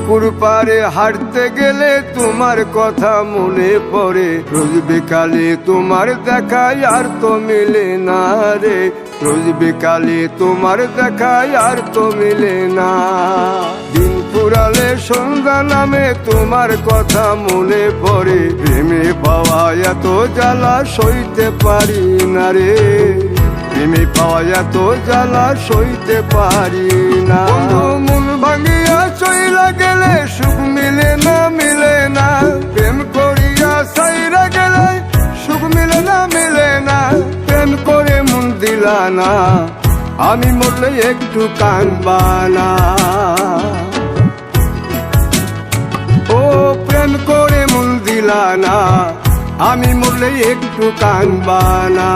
পুকুর পাড়ে হাঁটতে গেলে তোমার কথা মনে পড়ে, রোজ বিকালে তোমার দেখায় আর তো মিলে না রে, রোজ বিকালে তোমার দেখায় আর তো মিলে না। দিন ফুরালে সন্ধ্যা নামে তোমার কথা মনে পড়ে, প্রেমে পাওয়া এত জ্বালা সইতে পারি না রে, প্রেমে পাওয়া এত জ্বালা সইতে পারি না। মন ভাঙিয়া চইলা গেলে সুখ মিলে না, মিলে না, প্রেম করিয়া সাইরা গেলে সুখ মিলে না, মিলে না, প্রেম করে মন দিলা না, আমি মরলে একটু কাঁদবা না। ও প্রেম করে মন দিলা না, আমি মরলে একটু কাঁদবা না।